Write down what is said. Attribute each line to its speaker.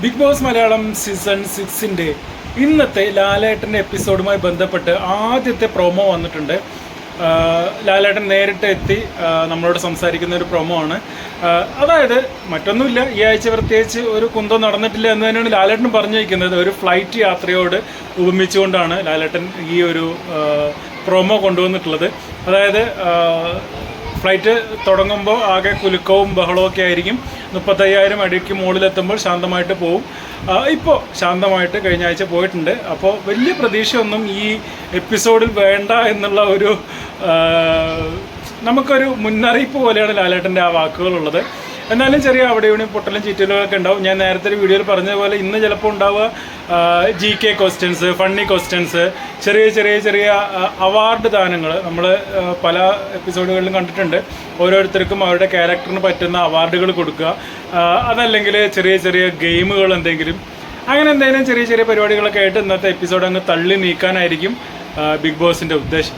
Speaker 1: Big boss Malayalam season 6 ഇന്നത്തെ ലാലേട്ടൻ്റെ എപ്പിസോഡുമായി ബന്ധപ്പെട്ട് ആദ്യത്തെ പ്രൊമോ വന്നിട്ടുണ്ട്. ലാലേട്ടൻ നേരിട്ട് എത്തി നമ്മളോട് സംസാരിക്കുന്ന ഒരു പ്രൊമോ ആണ്. അതായത് മറ്റൊന്നുമില്ല, ഈ ആഴ്ച പ്രത്യേകിച്ച് ഒരു കുന്തം നടന്നിട്ടില്ല എന്ന് തന്നെയാണ് ലാലേട്ടൻ പറഞ്ഞിരിക്കുന്നത്. ഒരു ഫ്ലൈറ്റ് യാത്രയോട് ഉപമിച്ചുകൊണ്ടാണ് ലാലേട്ടൻ ഈ ഒരു പ്രൊമോ കൊണ്ടുവന്നിട്ടുള്ളത്. അതായത് ഫ്ലൈറ്റ് തുടങ്ങുമ്പോൾ ആകെ കുലുക്കവും ബഹളമൊക്കെ ആയിരിക്കും. 35,000 അടിക്ക് മുകളിലെത്തുമ്പോൾ ശാന്തമായിട്ട് പോവും. ഇപ്പോൾ ശാന്തമായിട്ട് കഴിഞ്ഞ ആഴ്ച പോയിട്ടുണ്ട്. അപ്പോൾ വലിയ പ്രതീക്ഷയൊന്നും ഈ എപ്പിസോഡിൽ വേണ്ട എന്നുള്ള ഒരു നമുക്കൊരു മുന്നറിയിപ്പ് പോലെയാണ് ലാലേട്ടൻ്റെ ആ വാക്കുകളുള്ളത്. എന്നാലും ചെറിയ അവിടെ ഇവിടെ പൊട്ടലും ചീറ്റലുകളൊക്കെ ഉണ്ടാവും. ഞാൻ നേരത്തെ ഒരു വീഡിയോയിൽ പറഞ്ഞതുപോലെ ഇന്ന് ചിലപ്പോൾ ഉണ്ടാവുക GK ക്വസ്റ്റ്യൻസ്, ഫണ്ണി ക്വസ്റ്റ്യൻസ്, ചെറിയ അവാർഡ് ദാനങ്ങൾ നമ്മൾ പല എപ്പിസോഡുകളിലും കണ്ടിട്ടുണ്ട്. ഓരോരുത്തർക്കും അവരുടെ ക്യാരക്ടറിന് പറ്റുന്ന അവാർഡുകൾ കൊടുക്കുക, അതല്ലെങ്കിൽ ചെറിയ ഗെയിമുകൾ എന്തെങ്കിലും, അങ്ങനെ എന്തെങ്കിലും ചെറിയ പരിപാടികളൊക്കെ ആയിട്ട് ഇന്നത്തെ എപ്പിസോഡ് അങ്ങ് തള്ളി നീക്കാനായിരിക്കും ബിഗ് ബോസിൻ്റെ ഉദ്ദേശം.